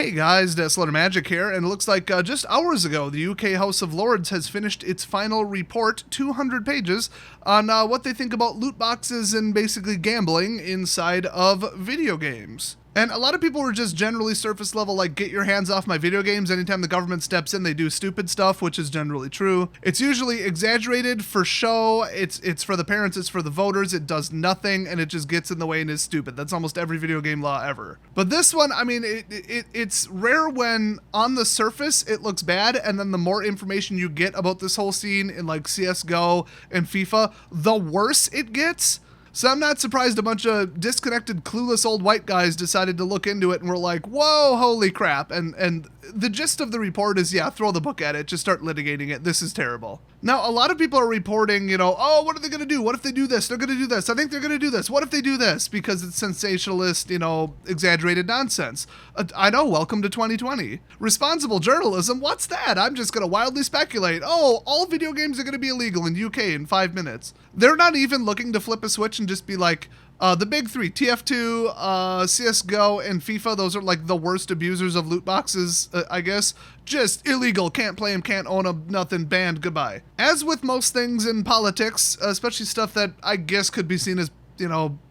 Hey guys, Desolate Magic here, and it looks like just hours ago, the UK House of Lords has finished its final report, 200 pages, on what they think about loot boxes and basically gambling inside of video games. And a lot of people were just generally surface level, like, get your hands off my video games. Anytime the government steps in, they do stupid stuff, which is generally true. It's usually exaggerated for show. It's for the parents, it's for the voters. It does nothing, and it just gets in the way and is stupid. That's almost every video game law ever. But this one, I mean, it's rare when on the surface it looks bad, and then the more information you get about this whole scene in like CSGO and FIFA, the worse it gets. So I'm not surprised a bunch of disconnected, clueless old white guys decided to look into it and were like, whoa, holy crap. And the gist of the report is, yeah, throw the book at it. Just start litigating it. This is terrible. Now, a lot of people are reporting, oh, what are they going to do? What if they do this? They're going to do this. I think they're going to do this. What if they do this? Because it's sensationalist, exaggerated nonsense. I know, welcome to 2020. Responsible journalism? What's that? I'm just going to wildly speculate. Oh, all video games are going to be illegal in UK in 5 minutes. They're not even looking to flip a switch and just be like, the big three, TF2, CSGO, and FIFA, those are like the worst abusers of loot boxes, I guess. Just illegal, can't play them, can't own them, nothing, banned, goodbye. As with most things in politics, especially stuff that I guess could be seen as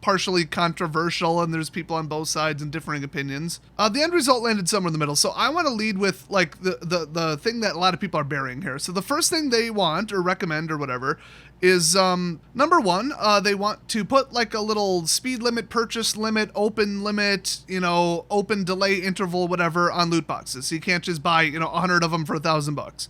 partially controversial, and there's people on both sides and differing opinions. The end result landed somewhere in the middle. So I want to lead with like the thing that a lot of people are burying here. So the first thing they want or recommend or whatever is number one, they want to put like a little speed limit, purchase limit, open limit, open delay interval, whatever on loot boxes. So you can't just buy 100 of them for $1,000.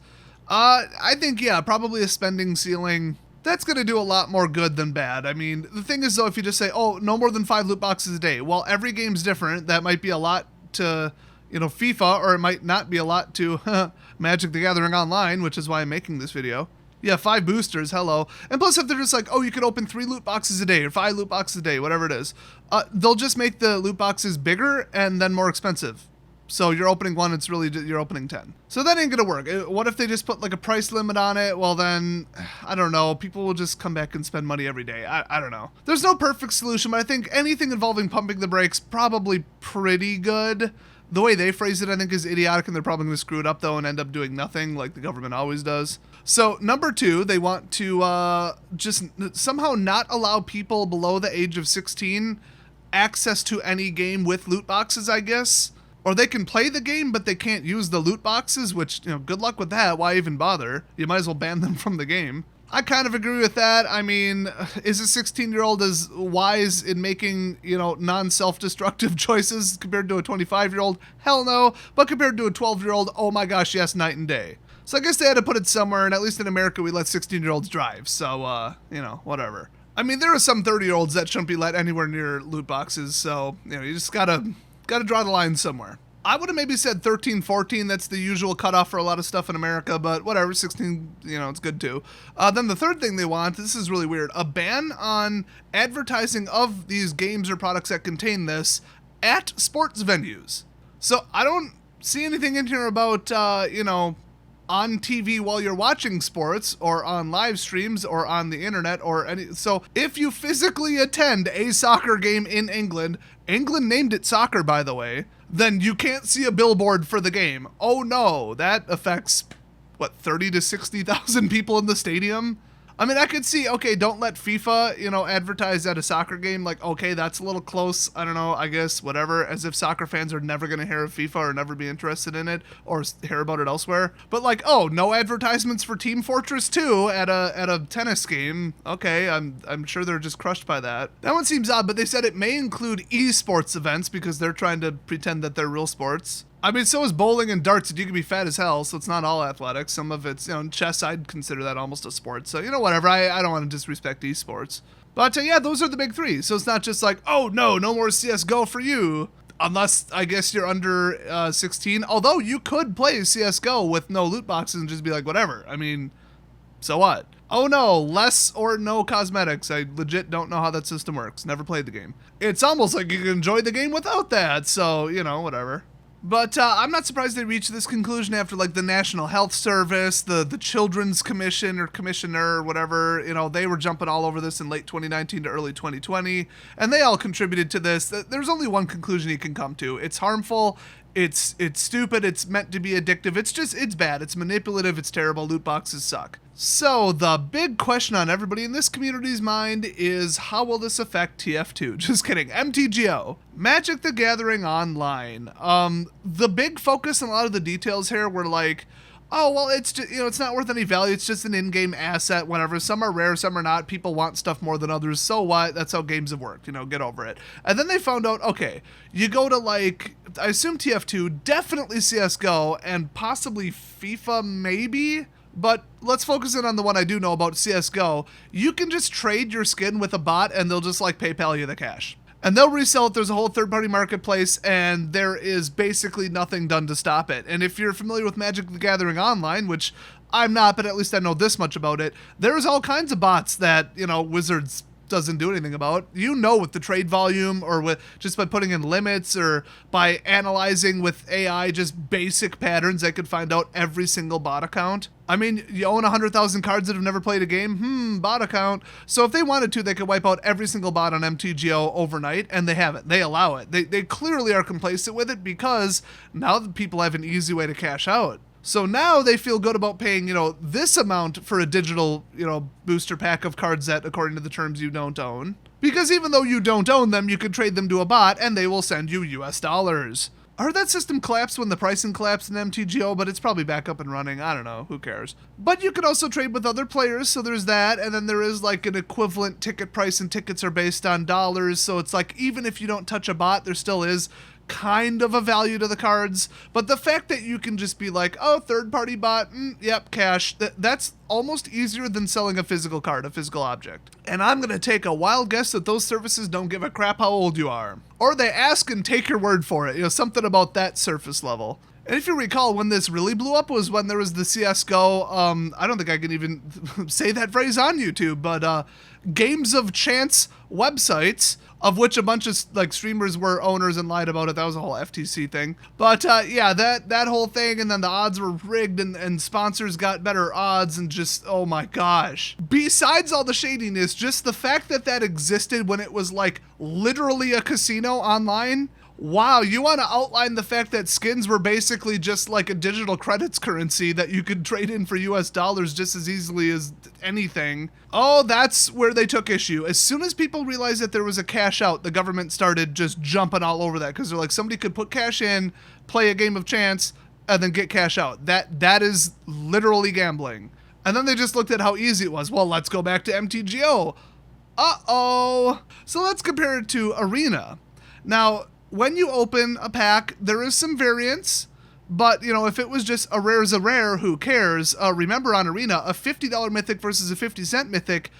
I think, yeah, probably a spending ceiling. That's going to do a lot more good than bad. I mean, the thing is, though, if you just say, oh, no more than 5 loot boxes a day, well, every game's different. That might be a lot to, FIFA, or it might not be a lot to Magic the Gathering Online, which is why I'm making this video. Yeah, 5 boosters, hello. And plus, if they're just like, oh, you could open 3 loot boxes a day or 5 loot boxes a day, whatever it is, they'll just make the loot boxes bigger and then more expensive. So you're opening 1, it's really, you're opening 10. So that ain't gonna work. What if they just put like a price limit on it? Well then, I don't know, people will just come back and spend money every day. I don't know. There's no perfect solution, but I think anything involving pumping the brakes, probably pretty good. The way they phrase it, I think, is idiotic, and they're probably gonna screw it up though and end up doing nothing like the government always does. So number 2, they want to just somehow not allow people below the age of 16 access to any game with loot boxes, I guess. Or they can play the game, but they can't use the loot boxes, which, good luck with that. Why even bother? You might as well ban them from the game. I kind of agree with that. I mean, is a 16-year-old as wise in making, non-self-destructive choices compared to a 25-year-old? Hell no. But compared to a 12-year-old, oh my gosh, yes, night and day. So I guess they had to put it somewhere, and at least in America, we let 16-year-olds drive. So, whatever. I mean, there are some 30-year-olds that shouldn't be let anywhere near loot boxes, so, you just gotta draw the line somewhere. I would have maybe said 13, 14. That's the usual cutoff for a lot of stuff in America, but whatever, 16, it's good too. Then the third thing they want, this is really weird, a ban on advertising of these games or products that contain this at sports venues. So I don't see anything in here about, on TV while you're watching sports, or on live streams, or on the internet, or any. So if you physically attend a soccer game in England named it soccer, by the way, then you can't see a billboard for the game. Oh no, that affects, 30 to 60,000 people in the stadium? I mean, I could see, okay, don't let FIFA, advertise at a soccer game. Like, okay, that's a little close. I don't know, I guess, whatever. As if soccer fans are never going to hear of FIFA or never be interested in it or hear about it elsewhere. But like, oh, no advertisements for Team Fortress 2 at a tennis game. Okay, I'm sure they're just crushed by that. That one seems odd, but they said it may include esports events because they're trying to pretend that they're real sports. I mean, so is bowling and darts. You can be fat as hell, so it's not all athletics. Some of it's, chess, I'd consider that almost a sport. So, whatever. I don't want to disrespect esports. But, yeah, those are the big 3. So it's not just like, oh, no more CSGO for you. Unless, I guess, you're under 16. Although, you could play CSGO with no loot boxes and just be like, whatever. I mean, so what? Oh, no, less or no cosmetics. I legit don't know how that system works. Never played the game. It's almost like you can enjoy the game without that. So, whatever. But I'm not surprised they reached this conclusion after, like, the National Health Service, the Children's Commission or Commissioner or whatever, they were jumping all over this in late 2019 to early 2020, and they all contributed to this. There's only one conclusion you can come to. It's harmful, It's stupid. It's meant to be addictive. It's bad. It's manipulative. It's terrible. Loot boxes suck. So the big question on everybody in this community's mind is, how will this affect TF2? Just kidding. MTGO. Magic the Gathering Online. The big focus and a lot of the details here were like, oh, well, it's just, it's not worth any value. It's just an in-game asset, whatever. Some are rare, some are not. People want stuff more than others. So what? That's how games have worked. Get over it. And then they found out, okay, you go to like, I assume TF2, definitely CSGO, and possibly FIFA maybe? But let's focus in on the one I do know about, CSGO. You can just trade your skin with a bot and they'll just like PayPal you the cash. And they'll resell it. There's a whole third-party marketplace, and there is basically nothing done to stop it. And if you're familiar with Magic the Gathering Online, which I'm not, but at least I know this much about it, there's all kinds of bots that, Wizards doesn't do anything about. With the trade volume, or with just by putting in limits, or by analyzing with AI just basic patterns, they could find out every single bot account. I mean, you own 100,000 cards that have never played a game? Bot account. So if they wanted to, they could wipe out every single bot on MTGO overnight, and they haven't. They allow it. They clearly are complacent with it because now the people have an easy way to cash out. So now they feel good about paying, this amount for a digital, booster pack of cards that, according to the terms, you don't own. Because even though you don't own them, you can trade them to a bot, and they will send you US dollars. I heard that system collapsed when the pricing collapsed in MTGO, but it's probably back up and running. I don't know. Who cares? But you can also trade with other players, so there's that. And then there is like an equivalent ticket price, and tickets are based on dollars. So it's like, even if you don't touch a bot, there still is kind of a value to the cards. But the fact that you can just be like, oh, third-party bot, yep, cash, that's almost easier than selling a physical card, a physical object. And I'm going to take a wild guess that those services don't give a crap how old you are. Or they ask and take your word for it, something about that surface level. And if you recall, when this really blew up was when there was the CSGO, I don't think I can even say that phrase on YouTube, but games of chance websites, of which a bunch of like streamers were owners and lied about it. That was a whole FTC thing. But yeah, that whole thing, and then the odds were rigged, and sponsors got better odds, and just, oh my gosh. Besides all the shadiness, just the fact that existed when it was like literally a casino online. Wow, you want to outline the fact that skins were basically just like a digital credits currency that you could trade in for US dollars just as easily as anything. Oh, that's where they took issue. As soon as people realized that there was a cash out, the government started just jumping all over that, because they're like, somebody could put cash in, play a game of chance, and then get cash out. That is literally gambling. And then they just looked at how easy it was. Well, let's go back to MTGO. Uh-oh. So let's compare it to Arena. Now, when you open a pack, there is some variance, but, if it was just a rare's a rare, who cares? Remember, on Arena, a $50 mythic versus a 50-cent mythic,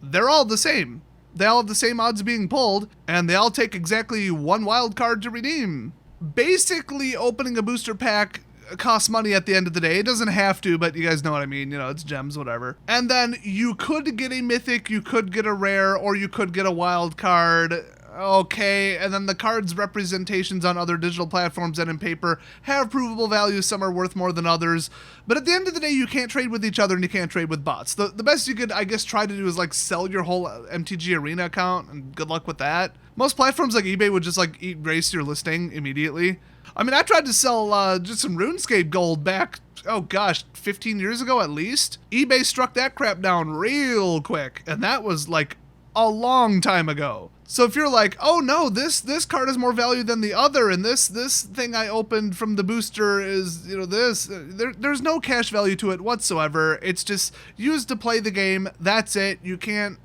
they're all the same. They all have the same odds being pulled, and they all take exactly one wild card to redeem. Basically, opening a booster pack costs money at the end of the day. It doesn't have to, but you guys know what I mean. It's gems, whatever. And then you could get a mythic, you could get a rare, or you could get a wild card. Okay, and then the cards' representations on other digital platforms and in paper have provable value. Some are worth more than others. But at the end of the day, you can't trade with each other, and you can't trade with bots. The best you could, I guess, try to do is like sell your whole MTG Arena account, and good luck with that. Most platforms like eBay would just like erase your listing immediately. I mean, I tried to sell just some RuneScape gold back, oh gosh, 15 years ago at least. eBay struck that crap down real quick, and that was like a long time ago. So if you're like, oh no, this card has more value than the other, and this thing I opened from the booster is, there's no cash value to it whatsoever. It's just used to play the game. That's it. You can't,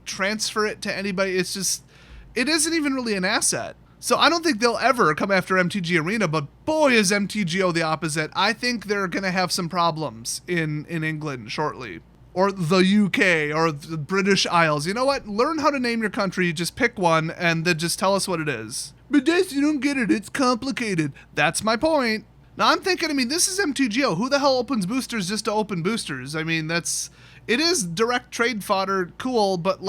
transfer it to anybody. It isn't even really an asset. So I don't think they'll ever come after MTG Arena, but boy is MTGO the opposite. I think they're going to have some problems in England shortly. Or the UK, or the British Isles. You know what? Learn how to name your country. Just pick one, and then just tell us what it is. But Des, you don't get it. It's complicated. That's my point. Now, I'm thinking, this is MTGO. Who the hell opens boosters just to open boosters? It is direct trade fodder, cool, but,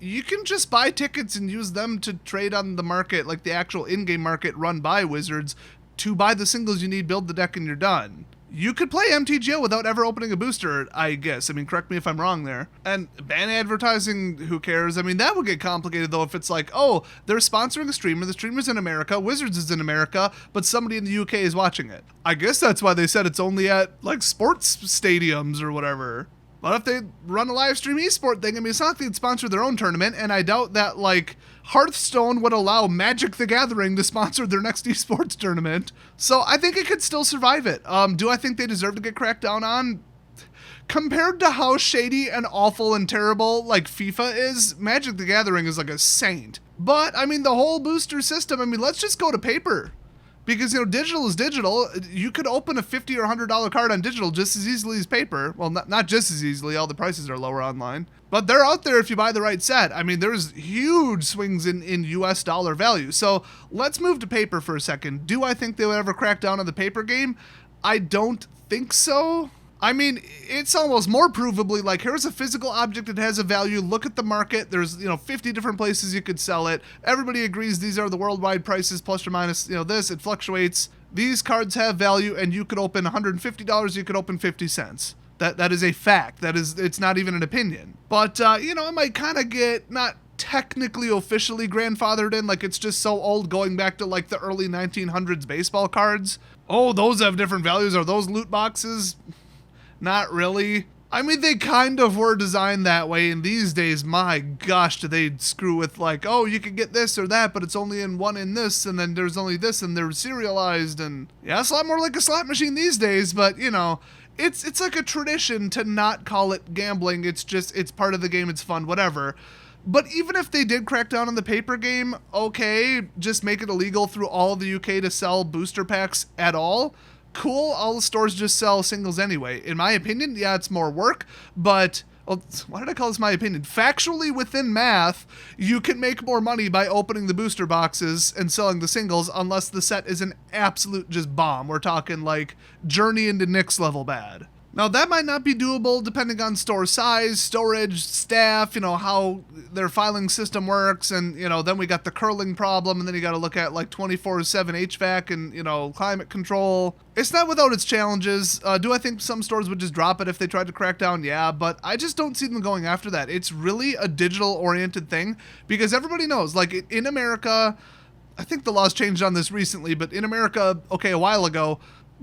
you can just buy tickets and use them to trade on the market, like the actual in-game market run by Wizards, to buy the singles you need, build the deck, and you're done. You could play MTGO without ever opening a booster, I guess. I mean, correct me if I'm wrong there. And ban advertising, who cares? I mean, that would get complicated, though, if it's like, oh, they're sponsoring a streamer, the streamer's in America, Wizards is in America, but somebody in the UK is watching it. I guess that's why they said it's only at, like, sports stadiums or whatever. But if they run a live stream esport thing, I mean, it's not like they'd sponsor their own tournament, and I doubt that, like, Hearthstone would allow Magic the Gathering to sponsor their next esports tournament. So I think it could still survive it. Do I think they deserve to get cracked down on? Compared to how shady and awful and terrible, like, FIFA is, Magic the Gathering is like a saint. But, I mean, the whole booster system, I mean, let's just go to paper. Because, you know, digital is digital. You could open a $50 or $100 card on digital just as easily as paper. Well, not just as easily. All the prices are lower online. But they're out there if you buy the right set. I mean, there's huge swings in US dollar value. So let's move to paper for a second. Do I think they would ever crack down on the paper game? I don't think so. I mean, it's almost more provably like, here's a physical object that has a value. Look at the market. There's, you know, 50 different places you could sell it. Everybody agrees these are the worldwide prices, plus or minus, you know, this. It fluctuates. These cards have value, and you could open $150. You could open 50 cents. That is a fact. It's not even an opinion. But, you know, it might kind of get not technically officially grandfathered in, like it's just so old going back to like the early 1900s baseball cards. Oh, those have different values. Are those loot boxes? Not really. I mean, they kind of were designed that way, and these days, my gosh, do they screw with like, oh, you can get this or that, but it's only in one in this, and then there's only this, and they're serialized, and yeah, it's a lot more like a slot machine these days, but, you know, it's like a tradition to not call it gambling. It's just, it's part of the game, it's fun, whatever. But even if they did crack down on the paper game, okay, just make it illegal through all of the UK to sell booster packs at all. Cool, all the stores just sell singles anyway. In my opinion, yeah, it's more work, but, well, why did I call this my opinion? Factually, within math, you can make more money by opening the booster boxes and selling the singles unless the set is an absolute just bomb. We're talking like Journey into Nyx level bad. Now, that might not be doable depending on store size, storage, staff, you know, how their filing system works, and, you know, then we got the curling problem, and then you got to look at, like, 24/7 HVAC and, you know, climate control. It's not without its challenges. Do I think some stores would just drop it if they tried to crack down? Yeah, but I just don't see them going after that. It's really a digital-oriented thing, because everybody knows, like, in America, I think the laws changed on this recently, but in America, okay, a while ago,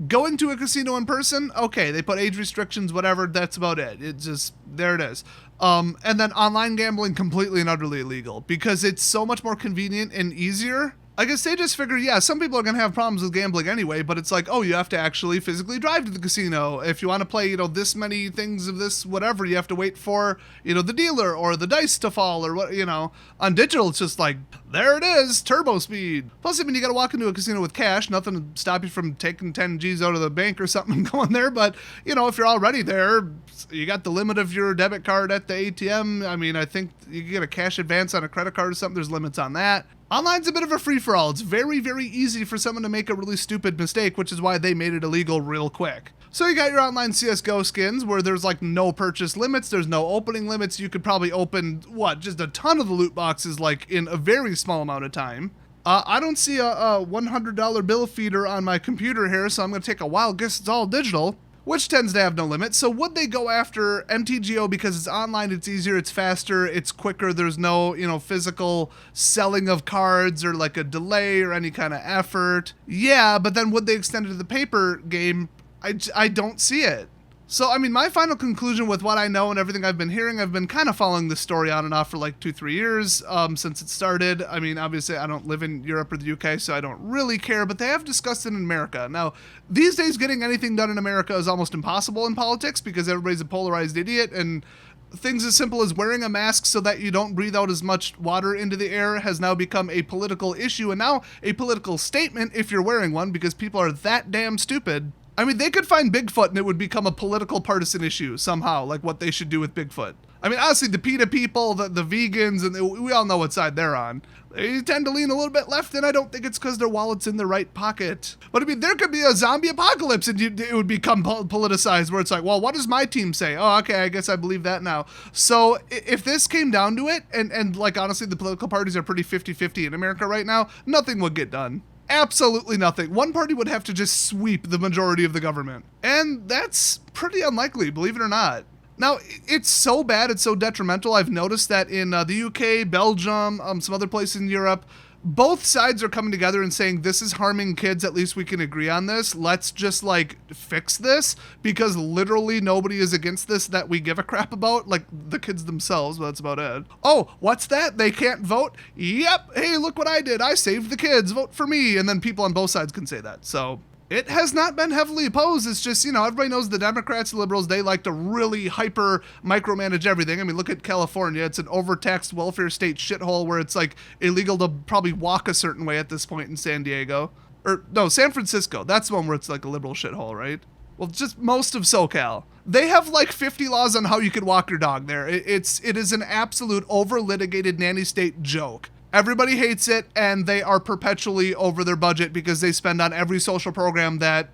going to a casino in person, okay, they put age restrictions, whatever, that's about it. It's just, there it is. And then online gambling, completely and utterly illegal, because it's so much more convenient and easier. I guess they just figure, yeah, some people are going to have problems with gambling anyway, but it's like, oh, you have to actually physically drive to the casino. If you want to play, you know, this many things of this, whatever, you have to wait for, you know, the dealer or the dice to fall or what, you know. On digital, it's just like, there it is, turbo speed. Plus, I mean, you got to walk into a casino with cash, nothing to stop you from taking 10 G's out of the bank or something and going there. But, you know, if you're already there, you got the limit of your debit card at the ATM. I mean, I think you can get a cash advance on a credit card or something. There's limits on that. Online's a bit of a free-for-all. It's very, very easy for someone to make a really stupid mistake, which is why they made it illegal real quick. So you got your online CSGO skins where there's like no purchase limits, there's no opening limits. You could probably open, just a ton of the loot boxes like in a very small amount of time. I don't see a $100 bill feeder on my computer here, so I'm going to take a wild guess it's all digital, which tends to have no limit. So would they go after MTGO because it's online, it's easier, it's faster, it's quicker, there's no, you know, physical selling of cards or like a delay or any kind of effort? Yeah, but then would they extend it to the paper game? I don't see it. So, I mean, my final conclusion with what I know and everything I've been hearing, I've been kind of following this story on and off for like 2-3 years since it started. I mean, obviously, I don't live in Europe or the UK, so I don't really care, but they have discussed it in America. Now, these days, getting anything done in America is almost impossible in politics because everybody's a polarized idiot, and things as simple as wearing a mask so that you don't breathe out as much water into the air has now become a political issue, and now a political statement if you're wearing one because people are that damn stupid. I mean, they could find Bigfoot and it would become a political partisan issue somehow, like what they should do with Bigfoot. I mean, honestly, the PETA people, the vegans, and we all know what side they're on. They tend to lean a little bit left, and I don't think it's because their wallet's in the right pocket. But I mean, there could be a zombie apocalypse, and it would become politicized, where it's like, well, what does my team say? Oh, okay, I guess I believe that now. So if this came down to it, and like, honestly, the political parties are pretty 50-50 in America right now, nothing would get done. Absolutely nothing. One party would have to just sweep the majority of the government. And that's pretty unlikely, believe it or not. Now, it's so bad, it's so detrimental. I've noticed that in the UK, Belgium, some other places in Europe, both sides are coming together and saying, this is harming kids, at least we can agree on this. Let's just, like, fix this, because literally nobody is against this that we give a crap about. Like, the kids themselves, but that's about it. Oh, what's that? They can't vote? Yep, hey, look what I did. I saved the kids. Vote for me. And then people on both sides can say that. So it has not been heavily opposed. It's just, everybody knows the Democrats and liberals, they like to really hyper micromanage everything. I mean, look at California. It's an overtaxed welfare state shithole where it's like illegal to probably walk a certain way at this point in San Diego. Or no, San Francisco. That's the one where it's like a liberal shithole, right? Well, just most of SoCal. They have like 50 laws on how you can walk your dog there. It is an absolute over-litigated nanny state joke. Everybody hates it, and they are perpetually over their budget because they spend on every social program that,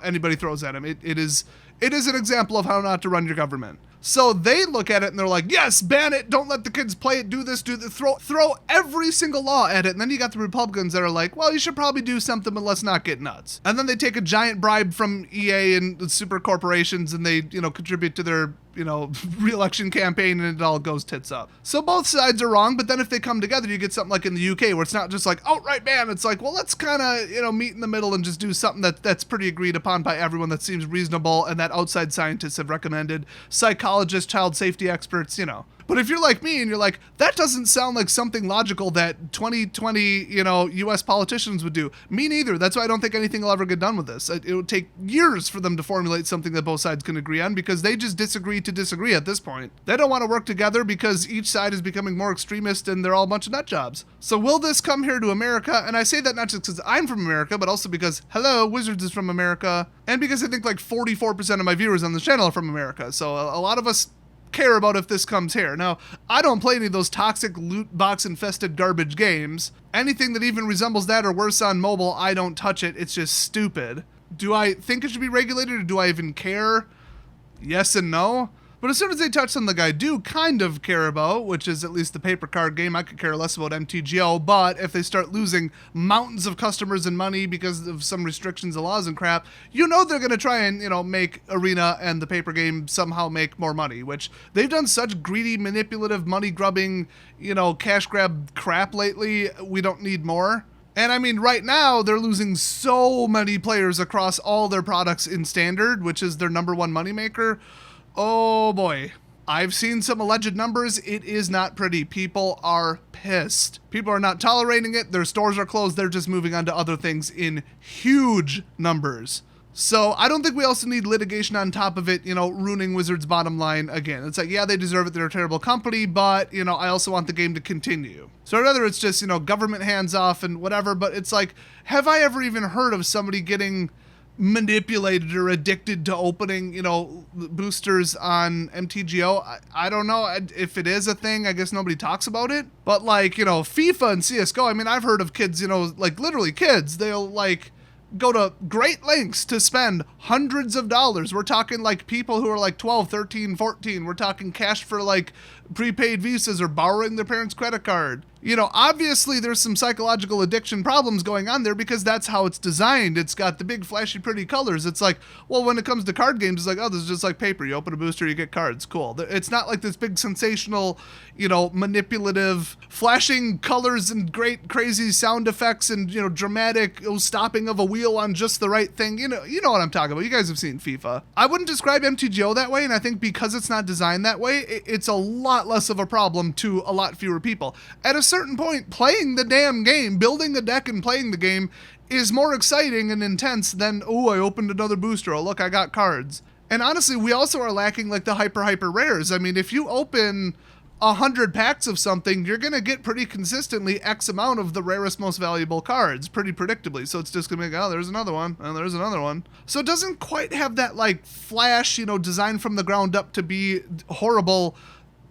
anybody throws at them. It is an example of how not to run your government. So they look at it and they're like, yes, ban it, don't let the kids play it, do this, throw every single law at it. And then you got the Republicans that are like, well, you should probably do something, but let's not get nuts. And then they take a giant bribe from EA and super corporations and they, contribute to their, re-election campaign, and it all goes tits up. So both sides are wrong, but then if they come together, you get something like in the UK where it's not just like outright ban. It's like, well, let's kind of, meet in the middle and just do something that's pretty agreed upon by everyone that seems reasonable and that outside scientists have recommended, psychologists, child safety experts, But if you're like me and you're like, that doesn't sound like something logical that 2020, U.S. politicians would do. Me neither. That's why I don't think anything will ever get done with this. It would take years for them to formulate something that both sides can agree on because they just disagree to disagree at this point. They don't want to work together because each side is becoming more extremist and they're all a bunch of nut jobs. So will this come here to America? And I say that not just because I'm from America, but also because, hello, Wizards is from America. And because I think like 44% of my viewers on this channel are from America. So a lot of us care about if this comes here. Now, I don't play any of those toxic loot box infested garbage games. Anything that even resembles that or worse on mobile, I don't touch it. It's just stupid. Do I think it should be regulated or do I even care? Yes and no. But as soon as they touch something I do kind of care about, which is at least the paper card game, I could care less about MTGO, but if they start losing mountains of customers and money because of some restrictions and laws and crap, they're going to try and, make Arena and the paper game somehow make more money, which they've done such greedy, manipulative, money-grubbing, cash grab crap lately, we don't need more. And I mean, right now, they're losing so many players across all their products in Standard, which is their number one moneymaker. Oh boy, I've seen some alleged numbers. It is not pretty. People are pissed. People are not tolerating it. Their stores are closed. They're just moving on to other things in huge numbers. So I don't think we also need litigation on top of it, ruining Wizards' bottom line again. It's like, yeah, they deserve it. They're a terrible company, but, I also want the game to continue. So I'd rather it's just, government hands off and whatever, but it's like, have I ever even heard of somebody getting manipulated or addicted to opening, boosters on MTGO? I don't know if it is a thing. I guess nobody talks about it. But like, FIFA and CSGO, I mean, I've heard of kids, like literally kids, they'll like go to great lengths to spend hundreds of dollars. We're talking like people who are like 12, 13, 14. We're talking cash for like prepaid visas or borrowing their parents' credit card. Obviously there's some psychological addiction problems going on there because that's how it's designed. It's got the big flashy pretty colors. It's like, well, when it comes to card games, it's like, oh, this is just like paper. You open a booster, you get cards. Cool. It's not like this big sensational, manipulative, flashing colors and great crazy sound effects and, dramatic stopping of a wheel on just the right thing. You know what I'm talking about. You guys have seen FIFA. I wouldn't describe MTGO that way, and I think because it's not designed that way, it's a lot less of a problem to a lot fewer people. At a certain point, playing the damn game, building a deck and playing the game is more exciting and intense than, oh, I opened another booster, oh, look, I got cards. And honestly, we also are lacking like the hyper rares. I mean, if you open 100 packs of something, you're going to get pretty consistently X amount of the rarest, most valuable cards, pretty predictably. So it's just going to be like, oh, there's another one, and there's another one. So it doesn't quite have that like flash, designed from the ground up to be horrible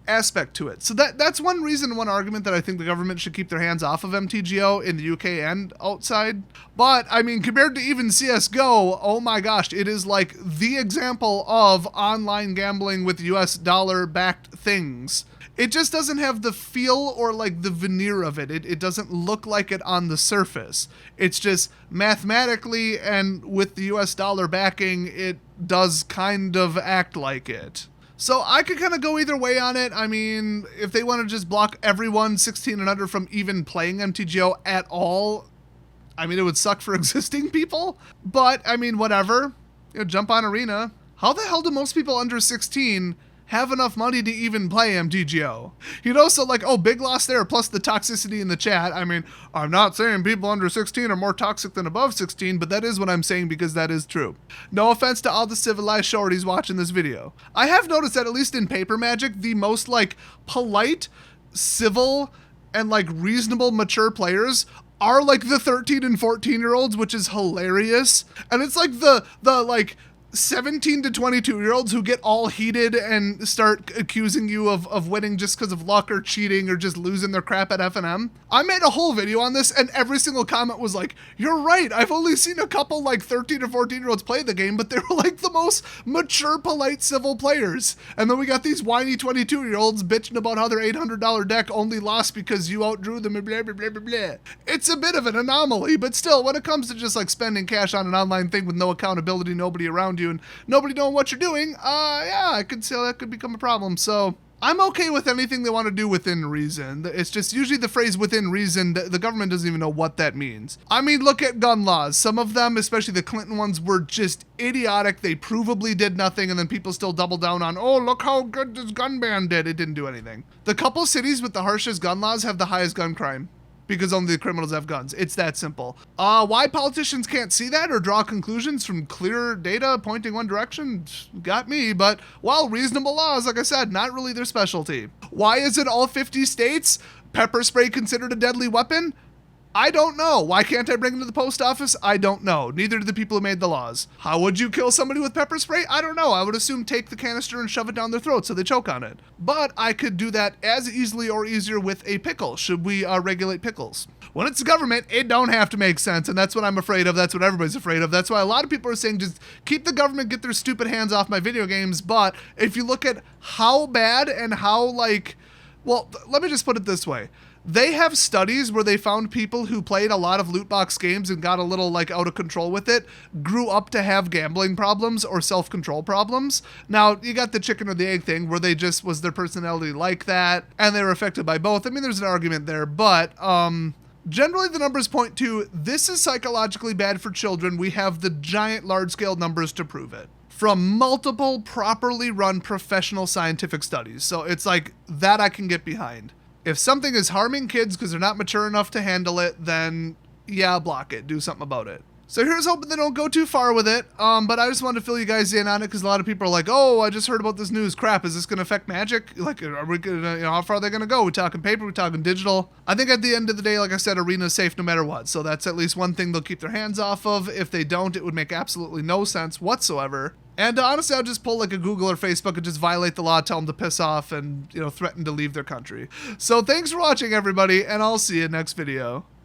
aspect to it. So that's one reason, one argument that I think the government should keep their hands off of MTGO in the UK and outside. But I mean, compared to even CSGO, oh my gosh, it is like the example of online gambling with US dollar backed things. It just doesn't have the feel or like the veneer of it. It doesn't look like it on the surface. It's just mathematically and with the US dollar backing, it does kind of act like it. So I could kind of go either way on it. I mean, if they want to just block everyone 16 and under from even playing MTGO at all, I mean, it would suck for existing people. But, I mean, whatever. You know, jump on Arena. How the hell do most people under 16 have enough money to even play MTGO? You know, so like, oh, big loss there, plus the toxicity in the chat. I mean, I'm not saying people under 16 are more toxic than above 16, but that is what I'm saying because that is true. No offense to all the civilized shorties watching this video. I have noticed that at least in Paper Magic, the most like polite, civil, and like reasonable mature players are like the 13 and 14-year-olds, which is hilarious. And it's like the like 17 to 22-year-olds who get all heated and start accusing you of winning just because of luck or cheating or just losing their crap at F&M. I made a whole video on this and every single comment was like, you're right, I've only seen a couple like 13 or 14-year-olds play the game, but they were like the most mature, polite, civil players. And then we got these whiny 22-year-olds bitching about how their $800 deck only lost because you outdrew them and blah, blah, blah, blah, blah. It's a bit of an anomaly, but still, when it comes to just like spending cash on an online thing with no accountability, nobody around you, and nobody knowing what you're doing, yeah, I could see how that could become a problem. So I'm okay with anything they want to do within reason. It's just usually the phrase within reason, the government doesn't even know what that means. I mean, look at gun laws. Some of them, especially the Clinton ones, were just idiotic. They provably did nothing, and then people still double down on, oh, look how good this gun ban did. It didn't do anything. The couple cities with the harshest gun laws have the highest gun crime, because only the criminals have guns. It's that simple. Why politicians can't see that or draw conclusions from clear data pointing one direction? Got me, but while reasonable laws, like I said, not really their specialty. Why is it all 50 states pepper spray considered a deadly weapon? I don't know. Why can't I bring them to the post office? I don't know. Neither do the people who made the laws. How would you kill somebody with pepper spray? I don't know. I would assume take the canister and shove it down their throat so they choke on it. But I could do that as easily or easier with a pickle. Should we regulate pickles? When it's the government, it don't have to make sense, and that's what I'm afraid of. That's what everybody's afraid of. That's why a lot of people are saying just keep the government, get their stupid hands off my video games. But if you look at how bad and how like, well, let me just put it this way. They have studies where they found people who played a lot of loot box games and got a little like out of control with it, grew up to have gambling problems or self-control problems. Now, you got the chicken or the egg thing where they just was their personality like that and they were affected by both. I mean, there's an argument there, but generally the numbers point to this is psychologically bad for children. We have the giant large-scale numbers to prove it from multiple properly run professional scientific studies. So it's like that I can get behind. If something is harming kids because they're not mature enough to handle it, then yeah, block it. Do something about it. So here's hoping they don't go too far with it. But I just wanted to fill you guys in on it because a lot of people are like, oh, I just heard about this news. Crap, is this going to affect Magic? Like, are we gonna, how far are they going to go? We're talking paper, we're talking digital. I think at the end of the day, like I said, Arena is safe no matter what. So that's at least one thing they'll keep their hands off of. If they don't, it would make absolutely no sense whatsoever. And honestly, I'll just pull like a Google or Facebook and just violate the law, tell them to piss off and, threaten to leave their country. So thanks for watching, everybody, and I'll see you next video.